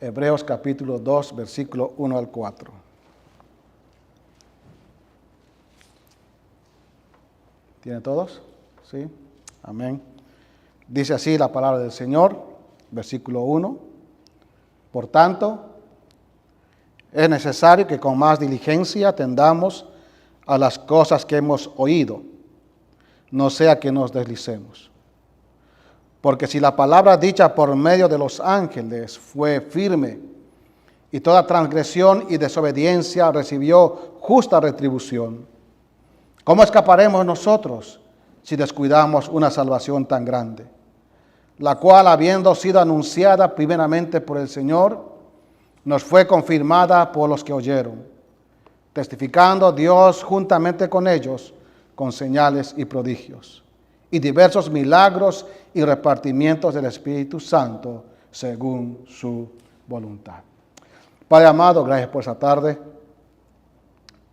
Hebreos capítulo 2, versículo 1 al 4. ¿Tienen todos? ¿Sí? Amén. Dice así la palabra del Señor, versículo 1. Por tanto, es necesario que con más diligencia atendamos a las cosas que hemos oído, no sea que nos deslicemos. Porque si la palabra dicha por medio de los ángeles fue firme, y toda transgresión y desobediencia recibió justa retribución, ¿cómo escaparemos nosotros si descuidamos una salvación tan grande? La cual, habiendo sido anunciada primeramente por el Señor, nos fue confirmada por los que oyeron, testificando Dios juntamente con ellos, con señales y prodigios, y diversos milagros y repartimientos del Espíritu Santo, según su voluntad. Padre amado, gracias por esta tarde.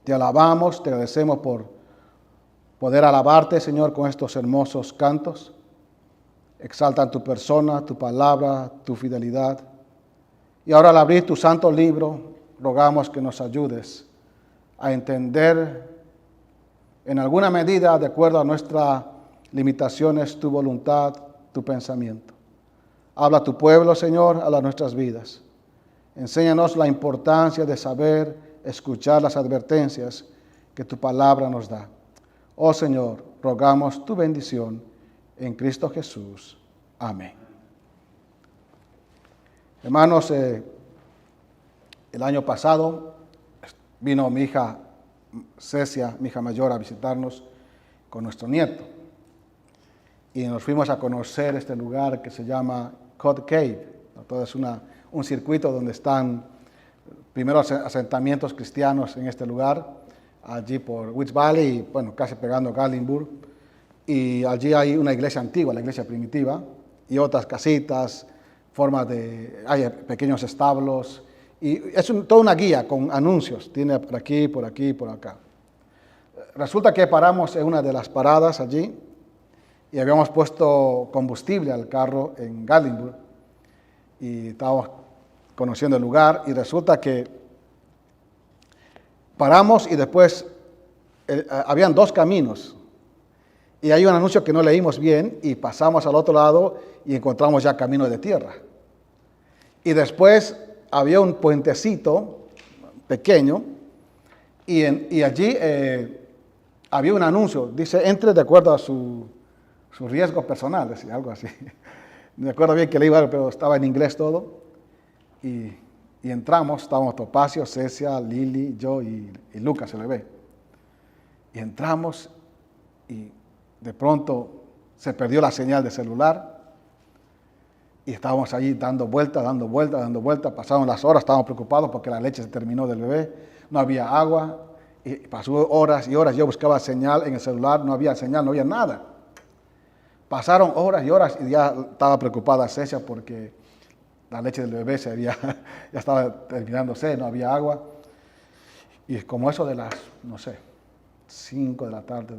Te alabamos, te agradecemos por poder alabarte, Señor, con estos hermosos cantos. Exaltan tu persona, tu palabra, tu fidelidad. Y ahora al abrir tu santo libro, rogamos que nos ayudes a entender en alguna medida, de acuerdo a nuestras limitaciones, tu voluntad, tu pensamiento. Habla a tu pueblo, Señor, habla a nuestras vidas. Enséñanos la importancia de saber escuchar las advertencias que tu palabra nos da. Oh Señor, rogamos tu bendición en Cristo Jesús. Amén. Hermanos, el año pasado vino mi hija Cecia, mi hija mayor, a visitarnos con nuestro nieto. Y nos fuimos a conocer este lugar que se llama Cod Cave. Todo es un circuito donde están primeros asentamientos cristianos en este lugar, allí por Witch Valley, bueno, casi pegando a Gatlinburg. Y allí hay una iglesia antigua, la iglesia primitiva, y otras casitas, hay pequeños establos. Y es toda una guía con anuncios, tiene por aquí, por aquí, por acá. Resulta que paramos en una de las paradas allí y habíamos puesto combustible al carro en Gatlinburg y estábamos conociendo el lugar y resulta que paramos y después habían dos caminos y hay un anuncio que no leímos bien y pasamos al otro lado y encontramos ya camino de tierra. Y después había un puentecito pequeño y allí había un anuncio, dice, entre de acuerdo a su riesgo personal, decía, algo así. No me acuerdo bien que le iba, pero estaba en inglés todo. Y entramos, estábamos Topacio, Cecia, Lili, yo y Lucas, el bebé. Y entramos y de pronto se perdió la señal de celular. Y estábamos allí dando vueltas, pasaron las horas, estábamos preocupados porque la leche se terminó del bebé, no había agua, y pasó horas y horas, yo buscaba señal en el celular, no había señal, no había nada. Pasaron horas y horas y ya estaba preocupada Cecia porque la leche del bebé ya estaba terminándose, no había agua. Y como eso de las, 5 de la tarde,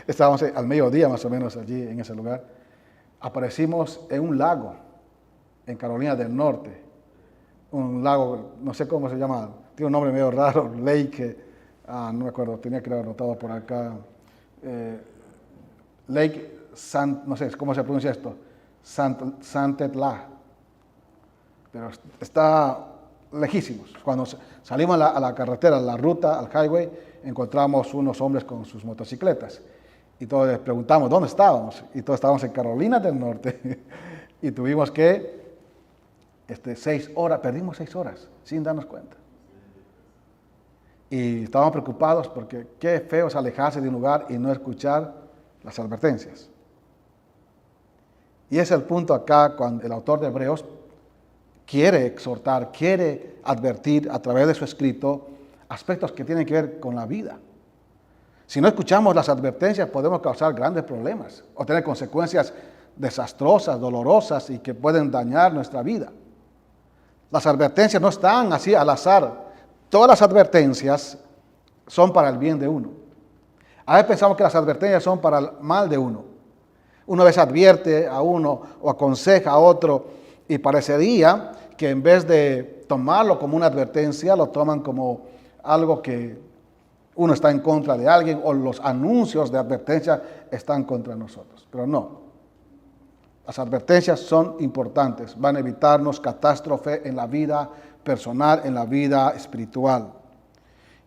estábamos al mediodía más o menos allí en ese lugar. Aparecimos en un lago, en Carolina del Norte. Un lago, no sé cómo se llama, tiene un nombre medio raro, Lake, no me acuerdo, tenía que haber anotado por acá. Lake Sant, no sé cómo se pronuncia esto, Santetla. Pero está lejísimos. Cuando salimos a la carretera, a la ruta, al highway, encontramos unos hombres con sus motocicletas. Y todos les preguntamos, ¿dónde estábamos? Y todos estábamos en Carolina del Norte. Y tuvimos que, 6 horas, perdimos 6 horas, sin darnos cuenta. Y estábamos preocupados porque qué feo es alejarse de un lugar y no escuchar las advertencias. Y es el punto acá cuando el autor de Hebreos quiere exhortar, quiere advertir a través de su escrito aspectos que tienen que ver con la vida. Si no escuchamos las advertencias podemos causar grandes problemas o tener consecuencias desastrosas, dolorosas y que pueden dañar nuestra vida. Las advertencias no están así al azar. Todas las advertencias son para el bien de uno. A veces pensamos que las advertencias son para el mal de uno. Uno a veces advierte a uno o aconseja a otro Y parecería que en vez de tomarlo como una advertencia, lo toman como algo que uno está en contra de alguien o los anuncios de advertencia están contra nosotros. Pero no. Las advertencias son importantes. Van a evitarnos catástrofe en la vida personal, en la vida espiritual.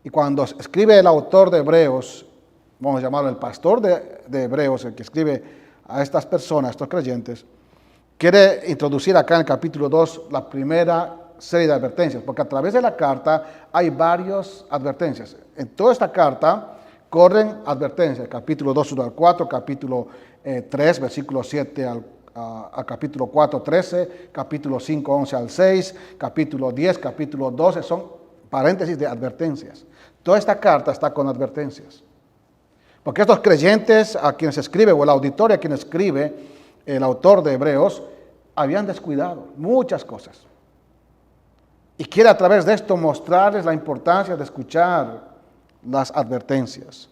Y cuando escribe el autor de Hebreos, vamos a llamarlo el pastor de Hebreos, el que escribe a estas personas, a estos creyentes, quiere introducir acá en el capítulo 2 la primera serie de advertencias, porque a través de la carta hay varias advertencias. En toda esta carta corren advertencias, capítulo 2, 1 al 4, capítulo 3, versículo 7 al capítulo 4, 13, capítulo 5, 11 al 6, capítulo 10, capítulo 12, son paréntesis de advertencias. Toda esta carta está con advertencias. Porque estos creyentes a quienes escribe, o el auditorio a quien escribe, el autor de Hebreos, habían descuidado muchas cosas. Y quiere a través de esto mostrarles la importancia de escuchar las advertencias.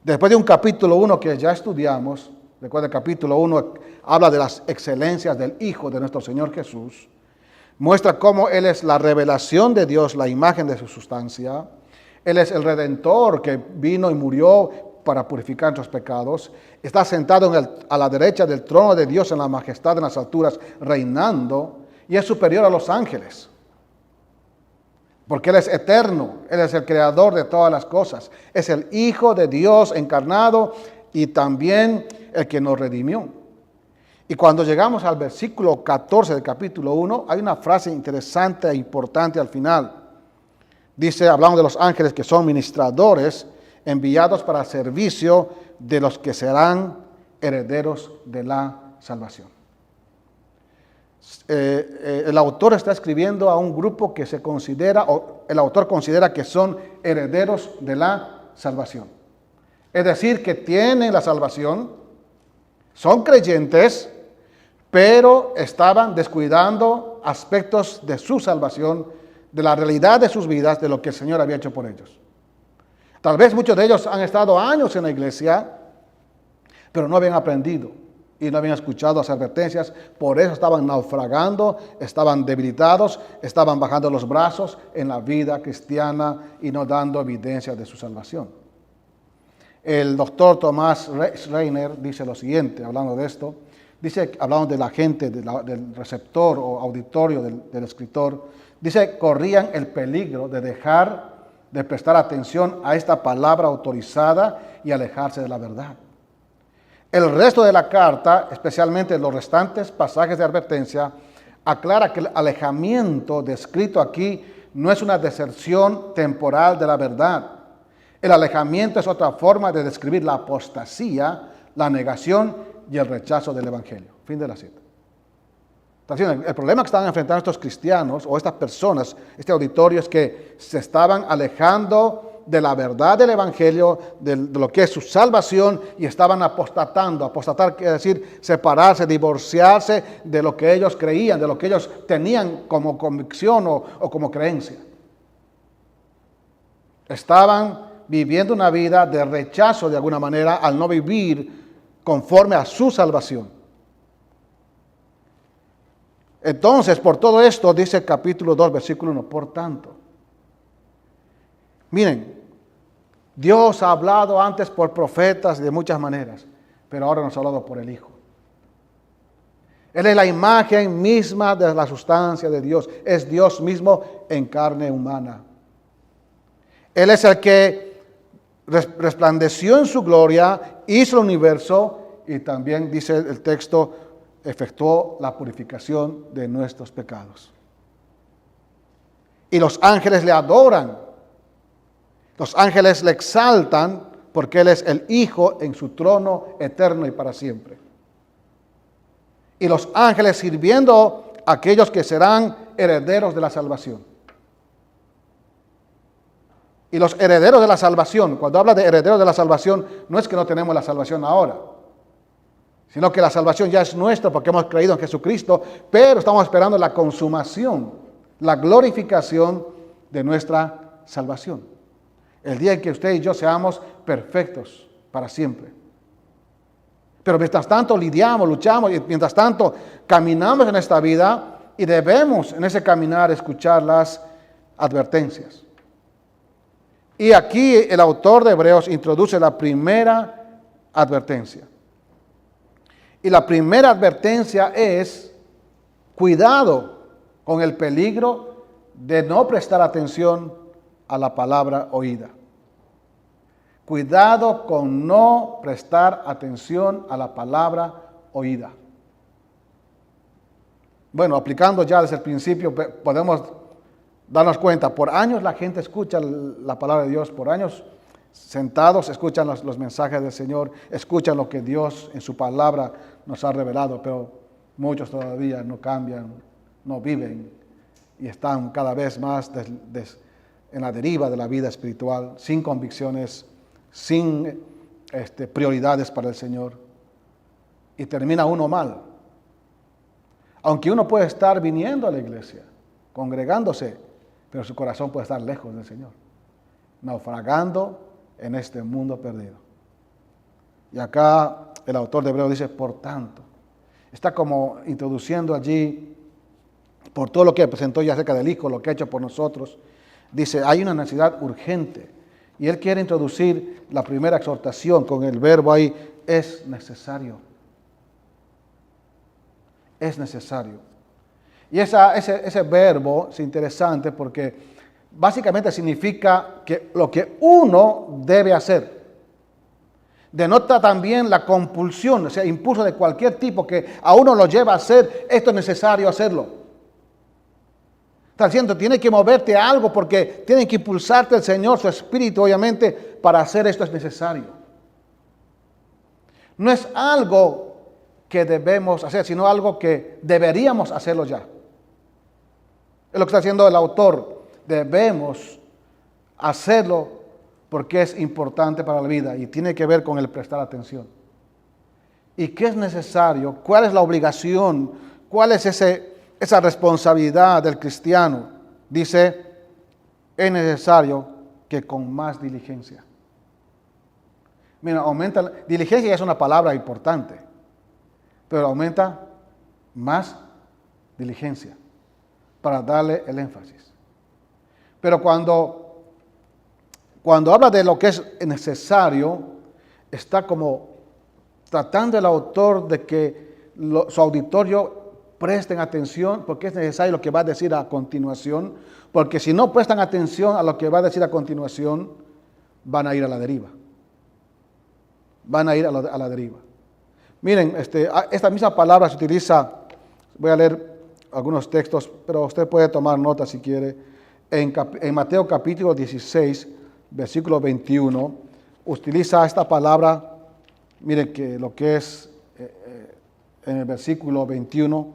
Después de un capítulo 1 que ya estudiamos, recuerda el capítulo 1 habla de las excelencias del Hijo de nuestro Señor Jesús, muestra cómo Él es la revelación de Dios, la imagen de su sustancia. Él es el Redentor que vino y murió para purificar nuestros pecados. Está sentado a la derecha del trono de Dios en la majestad en las alturas, reinando, y es superior a los ángeles. Porque Él es eterno, Él es el creador de todas las cosas. Es el Hijo de Dios encarnado y también el que nos redimió. Y cuando llegamos al versículo 14 del capítulo 1, hay una frase interesante e importante al final. Dice, hablando de los ángeles que son ministradores, enviados para servicio de los que serán herederos de la salvación. El autor está escribiendo a un grupo que se considera, o el autor considera que son herederos de la salvación. Es decir, que tienen la salvación, son creyentes, pero estaban descuidando aspectos de su salvación, de la realidad de sus vidas, de lo que el Señor había hecho por ellos. Tal vez muchos de ellos han estado años en la iglesia, pero no habían aprendido y no habían escuchado las advertencias. Por eso estaban naufragando, estaban debilitados, estaban bajando los brazos en la vida cristiana y no dando evidencia de su salvación. El doctor Thomas Reiner dice lo siguiente, hablando de esto. Dice, hablando de la gente, del receptor o auditorio del escritor, dice, corrían el peligro de dejar de prestar atención a esta palabra autorizada y alejarse de la verdad. El resto de la carta, especialmente los restantes pasajes de advertencia, aclara que el alejamiento descrito aquí no es una deserción temporal de la verdad. El alejamiento es otra forma de describir la apostasía, la negación y el rechazo del Evangelio. Fin de la cita. El problema que estaban enfrentando estos cristianos o estas personas, este auditorio, es que se estaban alejando de la verdad del Evangelio, de lo que es su salvación, y estaban apostatando. Apostatar quiere decir separarse, divorciarse de lo que ellos creían, de lo que ellos tenían como convicción o como creencia. Estaban viviendo una vida de rechazo de alguna manera al no vivir conforme a su salvación. Entonces, por todo esto, dice el capítulo 2, versículo 1, por tanto. Miren, Dios ha hablado antes por profetas de muchas maneras, pero ahora nos ha hablado por el Hijo. Él es la imagen misma de la sustancia de Dios. Es Dios mismo en carne humana. Él es el que resplandeció en su gloria, hizo el universo y también, dice el texto, efectuó la purificación de nuestros pecados. Y los ángeles le adoran. Los ángeles le exaltan porque Él es el Hijo en su trono eterno y para siempre. Y los ángeles sirviendo a aquellos que serán herederos de la salvación. Y los herederos de la salvación, cuando habla de herederos de la salvación, no es que no tenemos la salvación ahora, sino que la salvación ya es nuestra porque hemos creído en Jesucristo, pero estamos esperando la consumación, la glorificación de nuestra salvación. El día en que usted y yo seamos perfectos para siempre. Pero mientras tanto lidiamos, luchamos y mientras tanto caminamos en esta vida, y debemos en ese caminar escuchar las advertencias. Y aquí el autor de Hebreos introduce la primera advertencia. Y la primera advertencia es: cuidado con el peligro de no prestar atención a la palabra oída. Cuidado con no prestar atención a la palabra oída. Bueno, aplicando ya desde el principio, podemos darnos cuenta, por años la gente escucha la palabra de Dios, por años sentados escuchan los mensajes del Señor, escuchan lo que Dios en su palabra nos ha revelado, pero muchos todavía no cambian, no viven y están cada vez más en la deriva de la vida espiritual, sin convicciones, sin prioridades para el Señor, y termina uno mal. Aunque uno puede estar viniendo a la iglesia, congregándose, pero su corazón puede estar lejos del Señor, naufragando en este mundo perdido. Y acá el autor de Hebreos dice: por tanto, está como introduciendo allí, por todo lo que presentó ya acerca del Hijo, lo que ha hecho por nosotros, dice, hay una necesidad urgente. Y él quiere introducir la primera exhortación con el verbo ahí: es necesario. Es necesario. Y ese verbo es interesante porque básicamente significa que lo que uno debe hacer. Denota también la compulsión, o sea, impulso de cualquier tipo que a uno lo lleva a hacer. Esto es necesario hacerlo. Está diciendo, tiene que moverte a algo porque tiene que impulsarte el Señor, su Espíritu, obviamente, para hacer esto es necesario. No es algo que debemos hacer, sino algo que deberíamos hacerlo ya. Es lo que está haciendo el autor. Debemos hacerlo porque es importante para la vida y tiene que ver con el prestar atención. ¿Y qué es necesario? ¿Cuál es la obligación? ¿Cuál es esa responsabilidad del cristiano? Dice, es necesario que con más diligencia. Mira, diligencia es una palabra importante, pero aumenta más diligencia para darle el énfasis. Pero cuando habla de lo que es necesario, está como tratando el autor de que su auditorio presten atención, porque es necesario lo que va a decir a continuación, porque si no prestan atención a lo que va a decir a continuación, van a ir a la deriva. Van a ir a la deriva. Miren, esta misma palabra se utiliza, voy a leer algunos textos, pero usted puede tomar nota si quiere. En Mateo capítulo 16, versículo 21, utiliza esta palabra, miren que lo que es en el versículo 21,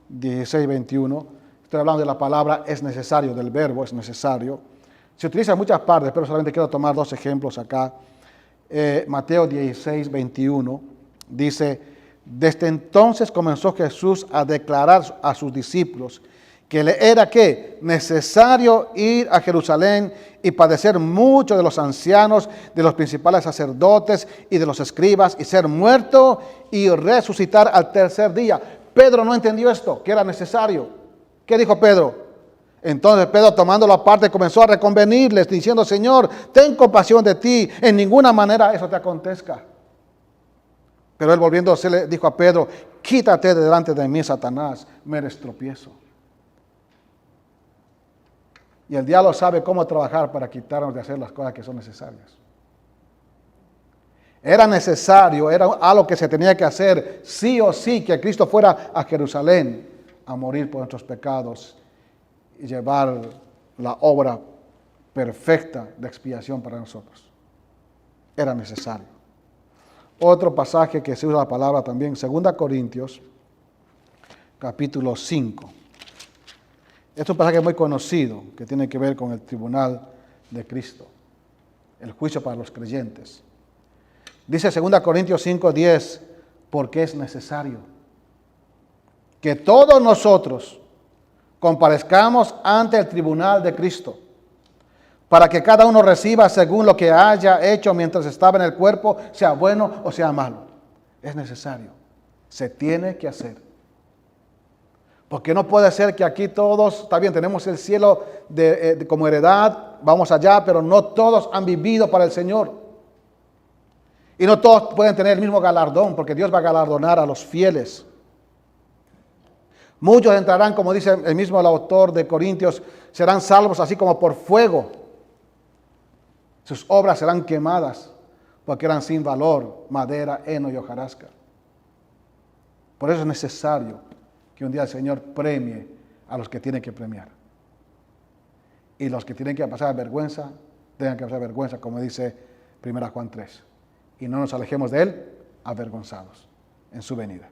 16, 21, estoy hablando de la palabra es necesario, del verbo es necesario. Se utiliza en muchas partes, pero solamente quiero tomar dos ejemplos acá. Mateo 16, 21, dice, desde entonces comenzó Jesús a declarar a sus discípulos que le era ¿qué? Necesario ir a Jerusalén y padecer mucho de los ancianos, de los principales sacerdotes y de los escribas, y ser muerto y resucitar al tercer día. Pedro no entendió esto, que era necesario. ¿Qué dijo Pedro? Entonces Pedro, tomándolo aparte, comenzó a reconvenirles, diciendo, Señor, ten compasión de ti, en ninguna manera eso te acontezca. Pero él volviéndose le dijo a Pedro, quítate de delante de mí, Satanás, me eres tropiezo. Y el diablo sabe cómo trabajar para quitarnos de hacer las cosas que son necesarias. Era necesario, era algo que se tenía que hacer, sí o sí, que Cristo fuera a Jerusalén a morir por nuestros pecados y llevar la obra perfecta de expiación para nosotros. Era necesario. Otro pasaje que se usa la palabra también, 2 Corintios, capítulo 5. Este es un pasaje muy conocido que tiene que ver con el tribunal de Cristo, el juicio para los creyentes. Dice 2 Corintios 5:10, porque es necesario que todos nosotros comparezcamos ante el tribunal de Cristo, para que cada uno reciba según lo que haya hecho mientras estaba en el cuerpo, sea bueno o sea malo. Es necesario, se tiene que hacer. Porque no puede ser que aquí todos, está bien, tenemos el cielo como heredad, vamos allá, pero no todos han vivido para el Señor. Y no todos pueden tener el mismo galardón, porque Dios va a galardonar a los fieles. Muchos entrarán, como dice el mismo autor de Corintios, serán salvos así como por fuego. Sus obras serán quemadas, porque eran sin valor, madera, heno y hojarasca. Por eso es necesario que un día el Señor premie a los que tienen que premiar. Y los que tienen que pasar vergüenza, tengan que pasar vergüenza, como dice 1 Juan 3. Y no nos alejemos de Él avergonzados en su venida.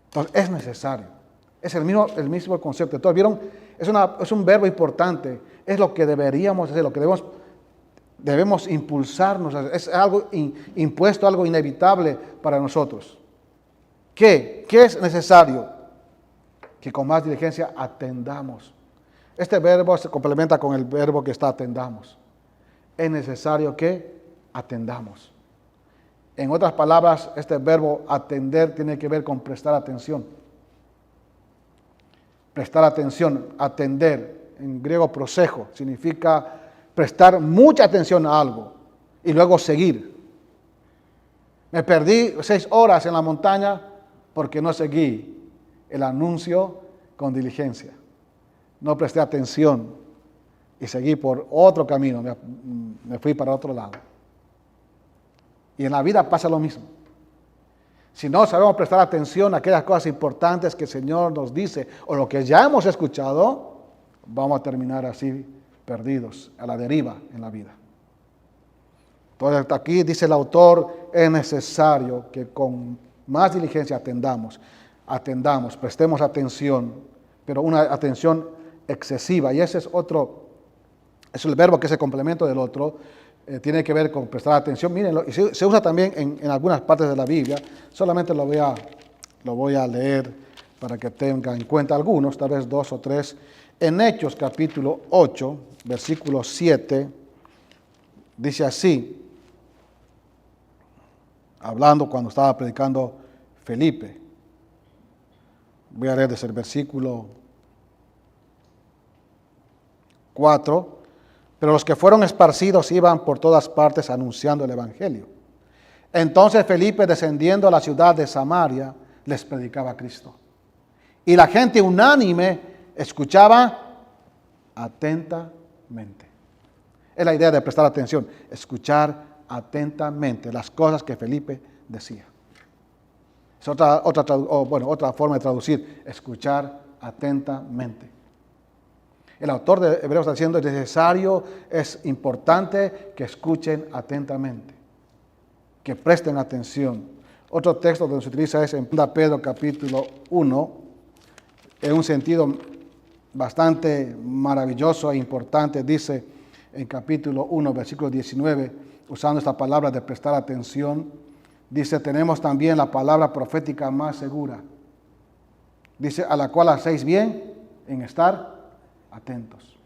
Entonces es necesario. Es el mismo concepto. Entonces, ¿vieron? Es un verbo importante. Es lo que deberíamos hacer, lo que debemos impulsarnos. Es algo impuesto, algo inevitable para nosotros. ¿Qué es necesario? Que con más diligencia atendamos. Este verbo se complementa con el verbo que está atendamos. Es necesario que atendamos. En otras palabras, este verbo atender tiene que ver con prestar atención. Prestar atención, atender, en griego prosejo, significa prestar mucha atención a algo y luego seguir. Me perdí 6 horas en la montaña porque no seguí el anuncio con diligencia. No presté atención y seguí por otro camino, me fui para otro lado. Y en la vida pasa lo mismo. Si no sabemos prestar atención a aquellas cosas importantes que el Señor nos dice o lo que ya hemos escuchado, vamos a terminar así perdidos, a la deriva en la vida. Entonces aquí dice el autor, es necesario que con más diligencia atendamos, prestemos atención, pero una atención excesiva. Y ese es el verbo que es el complemento del otro. Tiene que ver con prestar atención. Miren, se usa también en algunas partes de la Biblia. Solamente lo voy a leer para que tengan en cuenta algunos, tal vez 2 o 3. En Hechos capítulo 8, versículo 7, dice así, hablando cuando estaba predicando Felipe. Voy a leer desde el versículo 4. Pero los que fueron esparcidos iban por todas partes anunciando el evangelio. Entonces Felipe, descendiendo a la ciudad de Samaria, les predicaba a Cristo. Y la gente unánime escuchaba atentamente. Es la idea de prestar atención, escuchar atentamente las cosas que Felipe decía. Es otra forma de traducir, escuchar atentamente. El autor de Hebreos está diciendo, es necesario, es importante que escuchen atentamente, que presten atención. Otro texto donde se utiliza es en 2 Pedro capítulo 1, en un sentido bastante maravilloso e importante. Dice en capítulo 1, versículo 19, usando esta palabra de prestar atención, dice, tenemos también la palabra profética más segura. Dice, a la cual hacéis bien en estar atentos.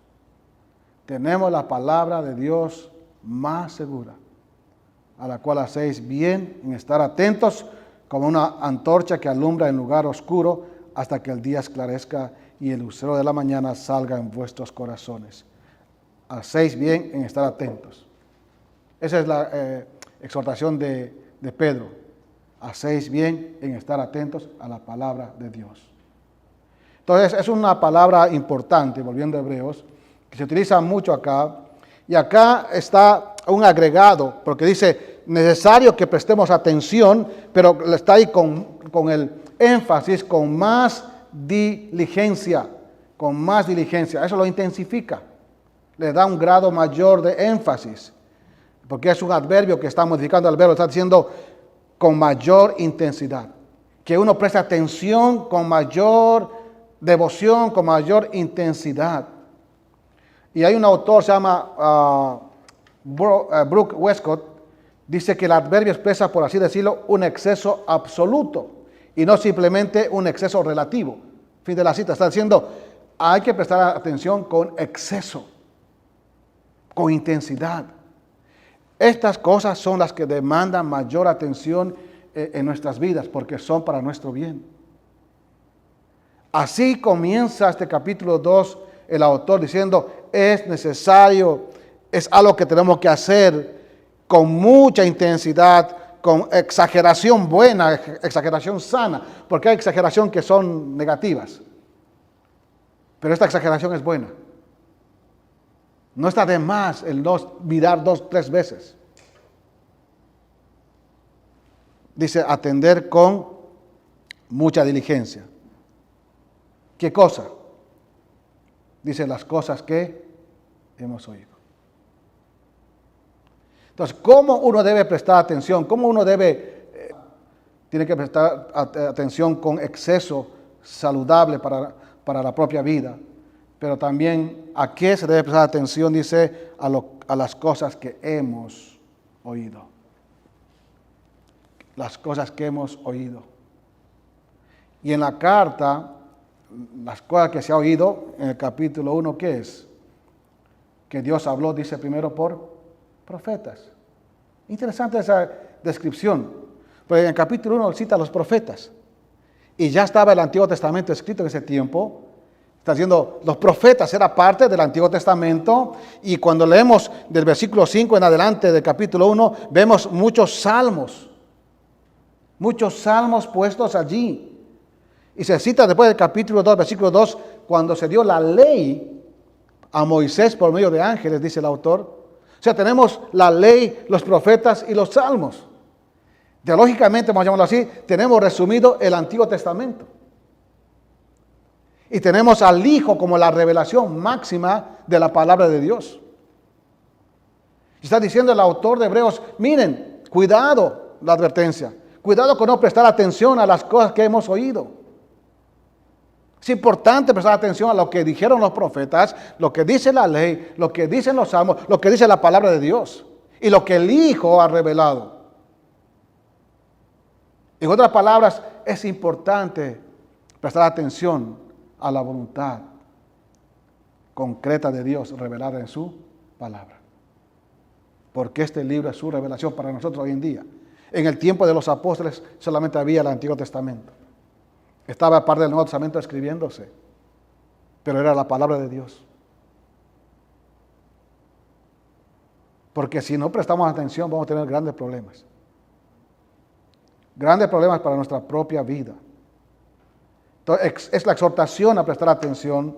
Tenemos la palabra de Dios más segura, a la cual hacéis bien en estar atentos como una antorcha que alumbra en lugar oscuro hasta que el día esclarezca y el lucero de la mañana salga en vuestros corazones. Hacéis bien en estar atentos. Esa es la exhortación de Pedro. Hacéis bien en estar atentos a la palabra de Dios. Entonces es una palabra importante, volviendo a Hebreos, que se utiliza mucho acá. Y acá está un agregado, porque dice, necesario que prestemos atención, pero está ahí con el énfasis, con más diligencia, con más diligencia. Eso lo intensifica, le da un grado mayor de énfasis, porque es un adverbio que está modificando el verbo, está diciendo con mayor intensidad. Que uno preste atención con mayor devoción, con mayor intensidad. Y hay un autor, se llama Brooke Westcott, dice que el adverbio expresa, por así decirlo, un exceso absoluto y no simplemente un exceso relativo. Fin de la cita, está diciendo, hay que prestar atención con exceso, con intensidad. Estas cosas son las que demandan mayor atención en nuestras vidas porque son para nuestro bien. Así comienza este capítulo 2, el autor diciendo, es necesario, es algo que tenemos que hacer con mucha intensidad, con exageración buena, exageración sana, porque hay exageración que son negativas. Pero esta exageración es buena. No está de más el mirar 2, 3 veces. Dice, atender con mucha diligencia. ¿Qué cosa? Dice, las cosas que hemos oído. Entonces, ¿cómo uno debe prestar atención? ¿Cómo uno tiene que prestar atención con exceso saludable para la propia vida? Pero también, ¿a qué se debe prestar atención? Dice, a las cosas que hemos oído. Las cosas que hemos oído. Y en la carta, las cosas que se ha oído, en el capítulo 1, ¿qué es? Que Dios habló, dice primero, por profetas. Interesante esa descripción. Porque en el capítulo 1 cita a los profetas. Y ya estaba el Antiguo Testamento escrito en ese tiempo. Está diciendo, los profetas era parte del Antiguo Testamento. Y cuando leemos del versículo 5 en adelante del capítulo 1, vemos muchos salmos. Muchos salmos puestos allí. Y se cita después del capítulo 2, versículo 2, cuando se dio la ley a Moisés por medio de ángeles, dice el autor. O sea, tenemos la ley, los profetas y los salmos. Teológicamente, vamos a llamarlo así, tenemos resumido el Antiguo Testamento. Y tenemos al Hijo como la revelación máxima de la palabra de Dios. Y está diciendo el autor de Hebreos, miren, cuidado, la advertencia. Cuidado con no prestar atención a las cosas que hemos oído. Es importante prestar atención a lo que dijeron los profetas, lo que dice la ley, lo que dicen los salmos, lo que dice la palabra de Dios y lo que el Hijo ha revelado. En otras palabras, es importante prestar atención a la voluntad concreta de Dios revelada en su palabra. Porque este libro es su revelación para nosotros hoy en día. En el tiempo de los apóstoles solamente había el Antiguo Testamento. Estaba parte del Nuevo Testamento escribiéndose, pero era la palabra de Dios. Porque si no prestamos atención vamos a tener grandes problemas. Grandes problemas para nuestra propia vida. Entonces, es la exhortación a prestar atención.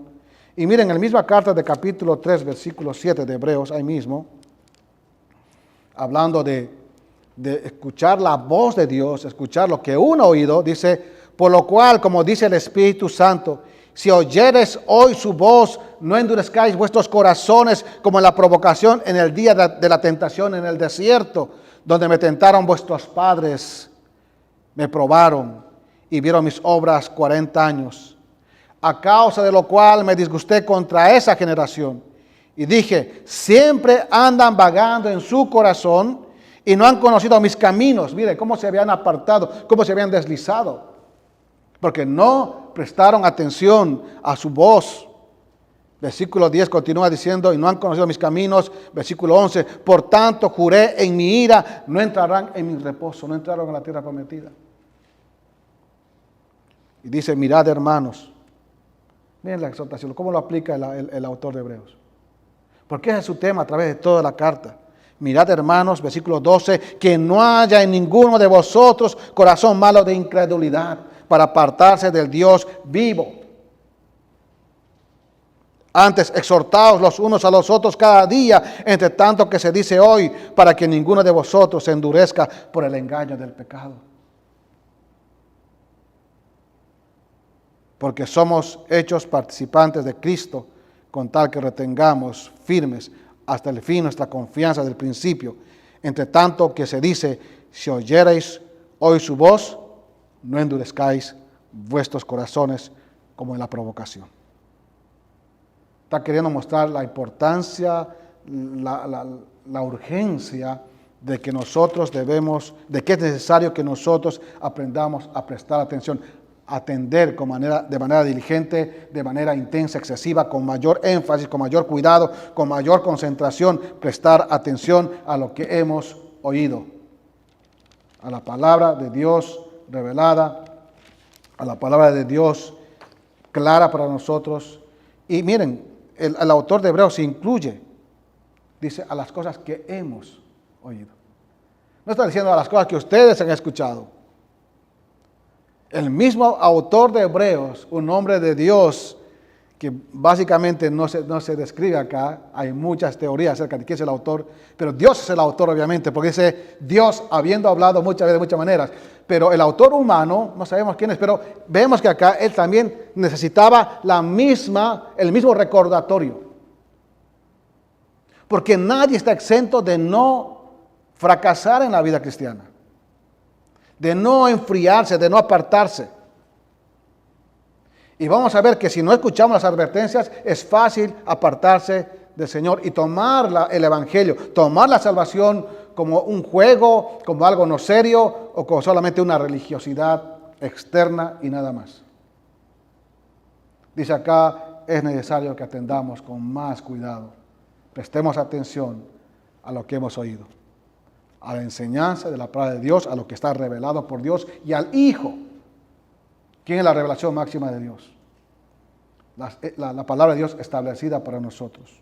Y miren, en la misma carta de capítulo 3, versículo 7 de Hebreos, ahí mismo, hablando de escuchar la voz de Dios, escuchar lo que uno ha oído, dice, por lo cual, como dice el Espíritu Santo, si oyeres hoy su voz, no endurezcáis vuestros corazones como en la provocación en el día de la tentación en el desierto, donde me tentaron vuestros padres, me probaron y vieron mis obras 40 años, a causa de lo cual me disgusté contra esa generación. Y dije, siempre andan vagando en su corazón y no han conocido mis caminos. Mire cómo se habían apartado, cómo se habían deslizado. Porque no prestaron atención a su voz. Versículo 10 continúa diciendo, y no han conocido mis caminos. Versículo 11, por tanto juré en mi ira, no entrarán en mi reposo, no entraron en la tierra prometida. Y dice, mirad hermanos, miren la exhortación, cómo lo aplica el autor de Hebreos. Porque ese es su tema a través de toda la carta. Mirad hermanos, versículo 12, que no haya en ninguno de vosotros corazón malo de incredulidad, para apartarse del Dios vivo. Antes, exhortaos los unos a los otros cada día, entre tanto que se dice hoy, para que ninguno de vosotros se endurezca por el engaño del pecado. Porque somos hechos participantes de Cristo, con tal que retengamos firmes hasta el fin nuestra confianza del principio. Entre tanto que se dice, si oyereis hoy su voz, no endurezcáis vuestros corazones como en la provocación. Está queriendo mostrar la importancia, la urgencia de que nosotros debemos, de que es necesario que nosotros aprendamos a prestar atención, a atender de manera diligente, de manera intensa, excesiva, con mayor énfasis, con mayor cuidado, con mayor concentración, prestar atención a lo que hemos oído, a la palabra de Dios revelada, a la palabra de Dios clara para nosotros. Y miren, el autor de Hebreos se incluye, dice, a las cosas que hemos oído. No está diciendo a las cosas que ustedes han escuchado. El mismo autor de Hebreos, un hombre de Dios, que básicamente no se describe acá, hay muchas teorías acerca de quién es el autor, pero Dios es el autor obviamente, porque dice Dios habiendo hablado muchas veces de muchas maneras, pero el autor humano, no sabemos quién es, pero vemos que acá él también necesitaba el mismo recordatorio, porque nadie está exento de no fracasar en la vida cristiana, de no enfriarse, de no apartarse. Y vamos a ver que si no escuchamos las advertencias, es fácil apartarse del Señor y tomar el Evangelio, tomar la salvación como un juego, como algo no serio o como solamente una religiosidad externa y nada más. Dice acá, es necesario que atendamos con más cuidado, prestemos atención a lo que hemos oído, a la enseñanza de la palabra de Dios, a lo que está revelado por Dios y al Hijo. ¿Quién es la revelación máxima de Dios? La palabra de Dios establecida para nosotros.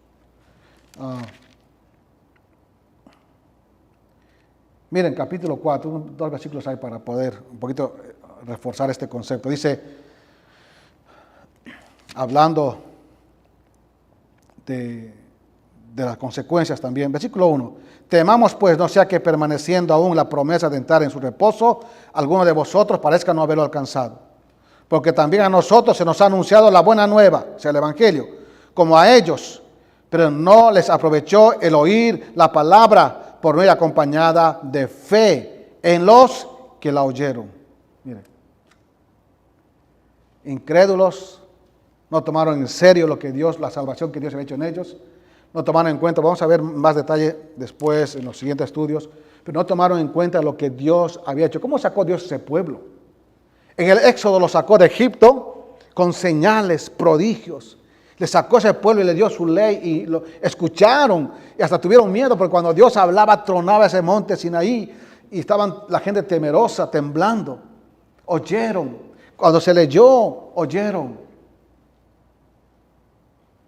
Miren, capítulo 4, 2 versículos hay para poder un poquito reforzar este concepto. Dice, hablando de las consecuencias también, versículo 1. Temamos pues no sea que permaneciendo aún la promesa de entrar en su reposo, alguno de vosotros parezca no haberlo alcanzado. Porque también a nosotros se nos ha anunciado la buena nueva, o sea, el Evangelio, como a ellos, pero no les aprovechó el oír la palabra por no ir acompañada de fe en los que la oyeron. Miren, incrédulos, no tomaron en serio la salvación que Dios había hecho en ellos, no tomaron en cuenta, vamos a ver más detalle después en los siguientes estudios, pero no tomaron en cuenta lo que Dios había hecho. ¿Cómo sacó Dios ese pueblo? En el Éxodo lo sacó de Egipto con señales, prodigios. Le sacó ese pueblo y le dio su ley y lo escucharon y hasta tuvieron miedo porque cuando Dios hablaba tronaba ese monte Sinaí y estaban la gente temerosa, temblando. Oyeron. Cuando se leyó, oyeron.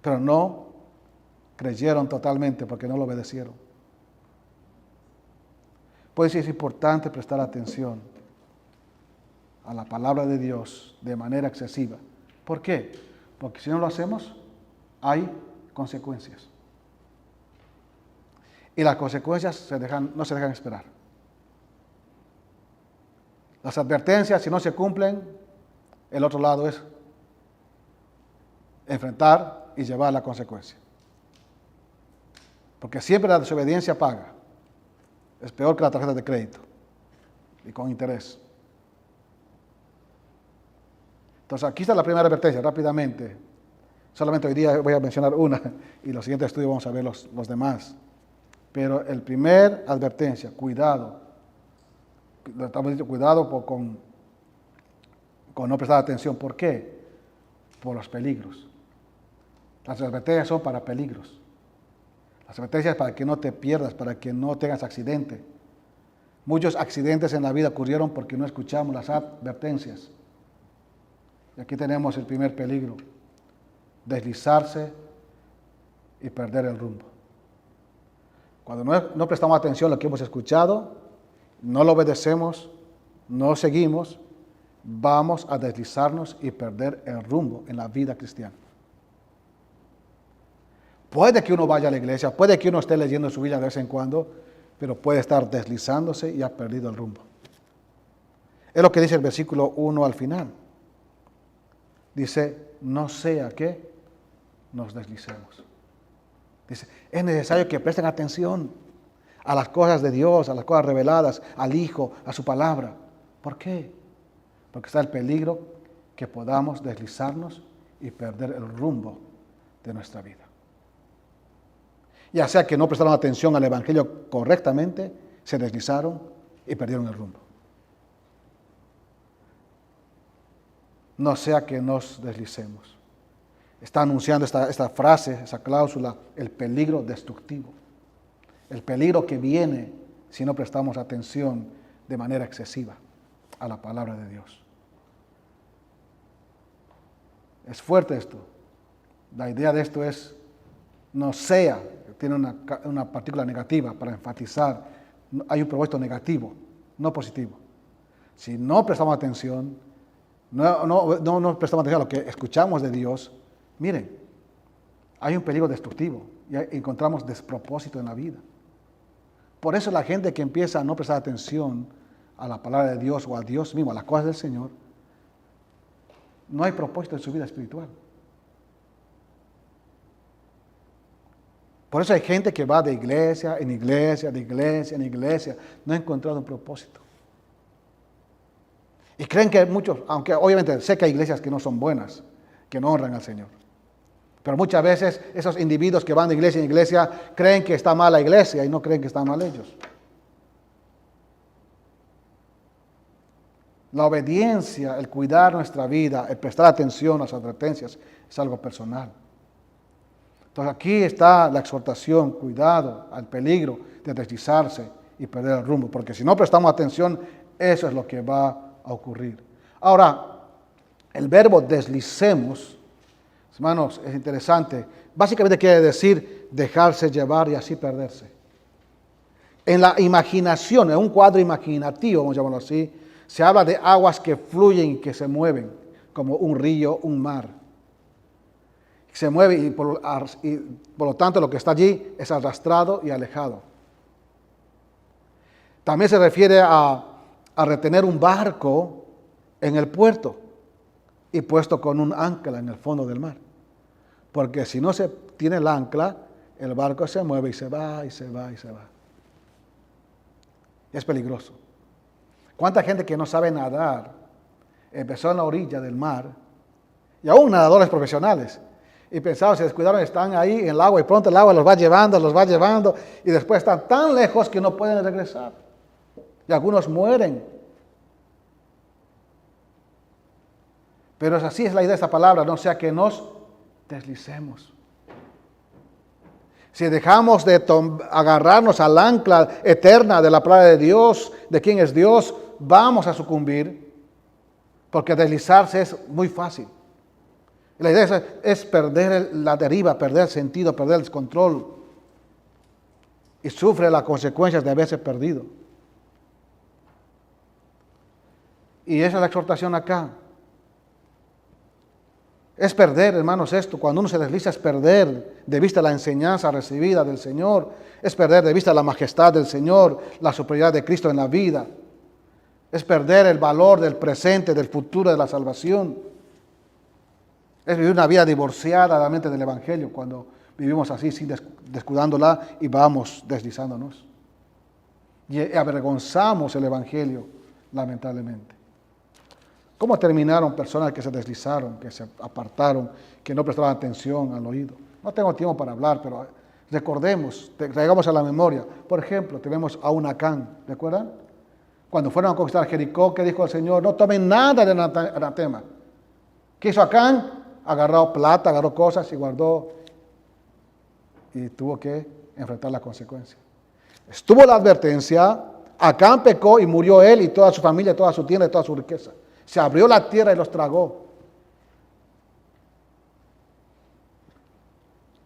Pero no creyeron totalmente porque no lo obedecieron. Pues sí es importante prestar atención a la palabra de Dios de manera excesiva. ¿Por qué? Porque si no lo hacemos, hay consecuencias. Y las consecuencias no se dejan esperar. Las advertencias, si no se cumplen, el otro lado es enfrentar y llevar la consecuencia. Porque siempre la desobediencia paga. Es peor que la tarjeta de crédito. Y con interés. Entonces aquí está la primera advertencia, rápidamente. Solamente hoy día voy a mencionar una y en los siguientes estudios vamos a ver los demás. Pero el primer advertencia, cuidado. Estamos diciendo cuidado con no prestar atención. ¿Por qué? Por los peligros. Las advertencias son para peligros. Las advertencias para que no te pierdas, para que no tengas accidente. Muchos accidentes en la vida ocurrieron porque no escuchamos las advertencias. Y aquí tenemos el primer peligro, deslizarse y perder el rumbo. Cuando no prestamos atención a lo que hemos escuchado, no lo obedecemos, no seguimos, vamos a deslizarnos y perder el rumbo en la vida cristiana. Puede que uno vaya a la iglesia, puede que uno esté leyendo su Biblia de vez en cuando, pero puede estar deslizándose y ha perdido el rumbo. Es lo que dice el versículo 1 al final. Dice, no sea que nos deslicemos. Dice, es necesario que presten atención a las cosas de Dios, a las cosas reveladas, al Hijo, a su palabra. ¿Por qué? Porque está el peligro que podamos deslizarnos y perder el rumbo de nuestra vida. Ya sea que no prestaron atención al Evangelio correctamente, se deslizaron y perdieron el rumbo. No sea que nos deslicemos. Está anunciando esta frase, esa cláusula, el peligro destructivo. El peligro que viene si no prestamos atención de manera excesiva a la palabra de Dios. Es fuerte esto. La idea de esto es, no sea, tiene una partícula negativa para enfatizar. Hay un propósito negativo, no positivo. Si no prestamos atención, no prestamos atención a lo que escuchamos de Dios, miren, hay un peligro destructivo y encontramos despropósito en la vida. Por eso la gente que empieza a no prestar atención a la palabra de Dios o a Dios mismo, a las cosas del Señor, no hay propósito en su vida espiritual. Por eso hay gente que va de iglesia en iglesia, de iglesia en iglesia, no ha encontrado un propósito. Y creen que muchos, aunque obviamente sé que hay iglesias que no son buenas, que no honran al Señor. Pero muchas veces esos individuos que van de iglesia en iglesia creen que está mal la iglesia y no creen que están mal ellos. La obediencia, el cuidar nuestra vida, el prestar atención a las advertencias es algo personal. Entonces aquí está la exhortación, cuidado al peligro de deslizarse y perder el rumbo, porque si no prestamos atención, eso es lo que va a ocurrir. Ahora, el verbo deslicemos, hermanos, es interesante. Básicamente quiere decir dejarse llevar y así perderse. En la imaginación, en un cuadro imaginativo, vamos a llamarlo así, se habla de aguas que fluyen y que se mueven, como un río, un mar. Se mueve y por lo tanto lo que está allí es arrastrado y alejado. También se refiere a retener un barco en el puerto y puesto con un ancla en el fondo del mar. Porque si no se tiene el ancla, el barco se mueve y se va, y se va, y se va. Es peligroso. ¿Cuánta gente que no sabe nadar empezó en la orilla del mar, y aún nadadores profesionales, y pensaban, se descuidaron, están ahí en el agua, y pronto el agua los va llevando, y después están tan lejos que no pueden regresar. Y algunos mueren. Pero así es la idea de esta palabra, no sea que nos deslicemos. Si dejamos de agarrarnos al ancla eterna de la palabra de Dios, de quién es Dios, vamos a sucumbir, porque deslizarse es muy fácil. La idea es perder la deriva, perder el sentido, perder el control, y sufre las consecuencias de haberse perdido. Y esa es la exhortación acá. Es perder, hermanos, esto. Cuando uno se desliza es perder de vista la enseñanza recibida del Señor. Es perder de vista la majestad del Señor, la superioridad de Cristo en la vida. Es perder el valor del presente, del futuro, de la salvación. Es vivir una vida divorciada de la mente del Evangelio cuando vivimos así, sin descuidándola y vamos deslizándonos. Y avergonzamos el Evangelio, lamentablemente. ¿Cómo terminaron personas que se deslizaron, que se apartaron, que no prestaban atención al oído? No tengo tiempo para hablar, pero recordemos, traigamos a la memoria. Por ejemplo, tenemos a un Acán, ¿recuerdan? Cuando fueron a conquistar Jericó, ¿qué dijo el Señor? No tomen nada de anatema. ¿Qué hizo Acán? Agarró plata, agarró cosas y guardó, y tuvo que enfrentar las consecuencias. Estuvo la advertencia, Acán pecó y murió él y toda su familia, toda su tienda y toda su riqueza. Se abrió la tierra y los tragó.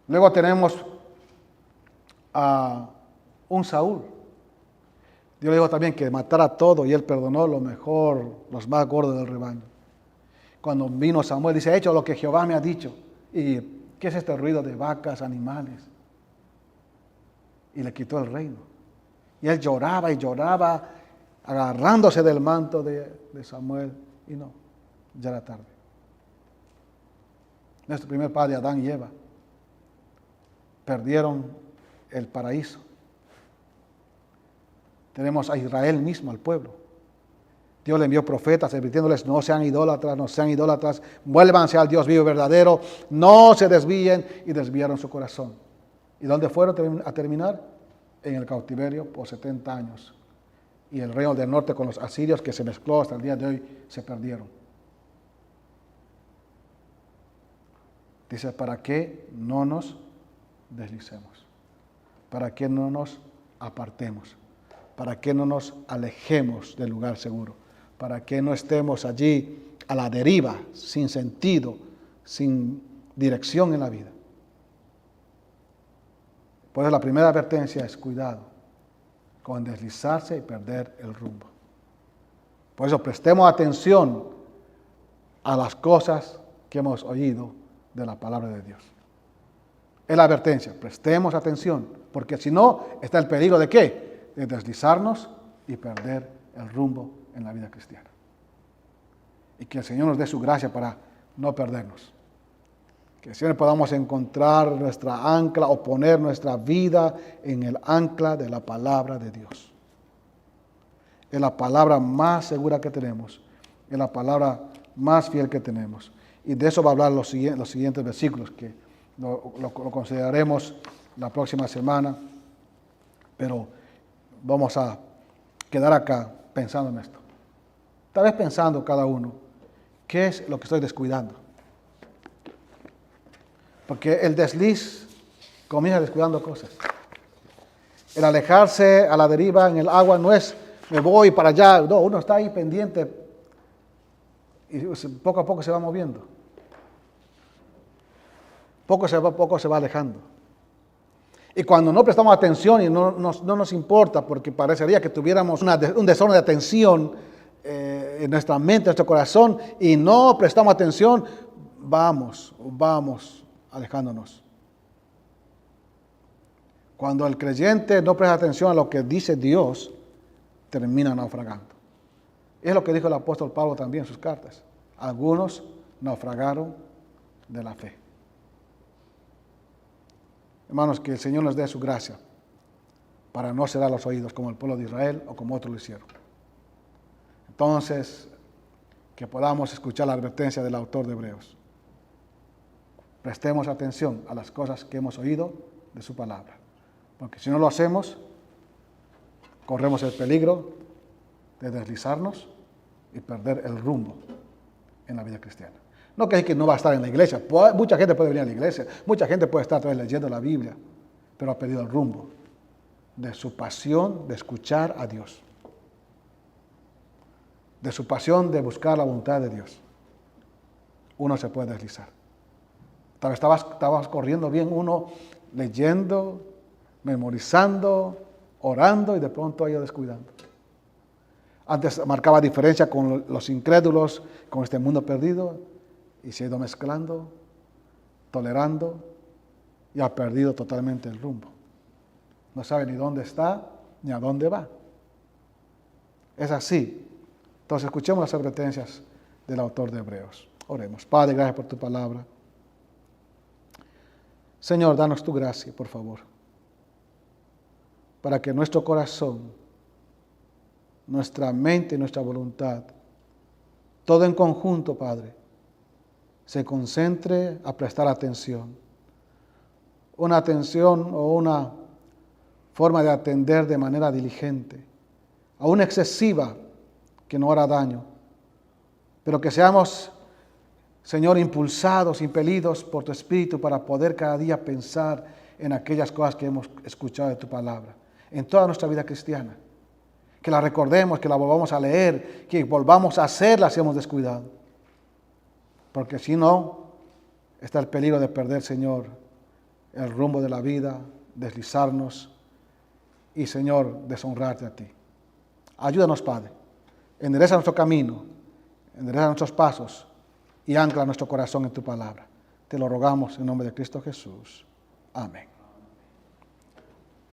Luego tenemos a un Saúl. Dios le dijo también que matara todo y él perdonó lo mejor, los más gordos del rebaño. Cuando vino Samuel, dice, he hecho lo que Jehová me ha dicho. ¿Y qué es este ruido de vacas, animales? Y le quitó el reino. Y él lloraba y lloraba, agarrándose del manto de Samuel. Y no, ya era tarde. Nuestro primer padre, Adán y Eva, perdieron el paraíso. Tenemos a Israel mismo, al pueblo. Dios le envió profetas advirtiéndoles, no sean idólatras, vuélvanse al Dios vivo y verdadero, no se desvíen, y desviaron su corazón. ¿Y dónde fueron a terminar? En el cautiverio por 70 años. Y el reino del norte con los asirios, que se mezcló hasta el día de hoy, se perdieron. Dice, ¿para qué no nos deslicemos? ¿Para qué no nos apartemos? ¿Para qué no nos alejemos del lugar seguro? ¿Para qué no estemos allí a la deriva, sin sentido, sin dirección en la vida. Por eso la primera advertencia es cuidado con deslizarse y perder el rumbo. Por eso prestemos atención a las cosas que hemos oído de la palabra de Dios. Es la advertencia, prestemos atención, porque si no, está el peligro de ¿qué? De deslizarnos y perder el rumbo en la vida cristiana. Y que el Señor nos dé su gracia para no perdernos. Que siempre podamos encontrar nuestra ancla o poner nuestra vida en el ancla de la palabra de Dios. Es la palabra más segura que tenemos, es la palabra más fiel que tenemos. Y de eso va a hablar los siguientes versículos, que lo consideraremos la próxima semana. Pero vamos a quedar acá pensando en esto. Tal vez pensando cada uno, ¿qué es lo que estoy descuidando? Porque el desliz comienza descuidando cosas. El alejarse a la deriva en el agua no es me voy para allá. No, uno está ahí pendiente y poco a poco se va moviendo. Poco se va alejando. Y cuando no prestamos atención y no nos importa, porque parecería que tuviéramos un desorden de atención en nuestra mente, en nuestro corazón, y no prestamos atención, vamos alejándonos. Cuando el creyente no presta atención a lo que dice Dios, termina naufragando. Es lo que dijo el apóstol Pablo también en sus cartas. Algunos naufragaron de la fe. Hermanos, que el Señor nos dé su gracia para no cerrar los oídos como el pueblo de Israel o como otros lo hicieron. Entonces, que podamos escuchar la advertencia del autor de Hebreos. Prestemos atención a las cosas que hemos oído de su palabra. Porque si no lo hacemos, corremos el peligro de deslizarnos y perder el rumbo en la vida cristiana. No quiere decir que no va a estar en la iglesia. Mucha gente puede venir a la iglesia. Mucha gente puede estar todavía leyendo la Biblia. Pero ha perdido el rumbo de su pasión de escuchar a Dios. De su pasión de buscar la voluntad de Dios. Uno se puede deslizar. Tal vez estabas corriendo bien uno leyendo, memorizando, orando y de pronto ha ido descuidando. Antes marcaba diferencia con los incrédulos, con este mundo perdido, y se ha ido mezclando, tolerando, y ha perdido totalmente el rumbo. No sabe ni dónde está, ni a dónde va. Es así. Entonces escuchemos las advertencias del autor de Hebreos. Oremos. Padre, gracias por tu palabra. Señor, danos tu gracia, por favor, para que nuestro corazón, nuestra mente y nuestra voluntad, todo en conjunto, Padre, se concentre a prestar atención. Una atención o una forma de atender de manera diligente, aún excesiva, que no hará daño, pero que seamos, Señor, impulsados, impelidos por tu Espíritu para poder cada día pensar en aquellas cosas que hemos escuchado de tu palabra, en toda nuestra vida cristiana. Que la recordemos, que la volvamos a leer, que volvamos a hacerla si hemos descuidado. Porque si no, está el peligro de perder, Señor, el rumbo de la vida, deslizarnos y, Señor, deshonrarte a ti. Ayúdanos, Padre. Endereza nuestro camino, endereza nuestros pasos y ancla nuestro corazón en tu palabra. Te lo rogamos en nombre de Cristo Jesús. Amén.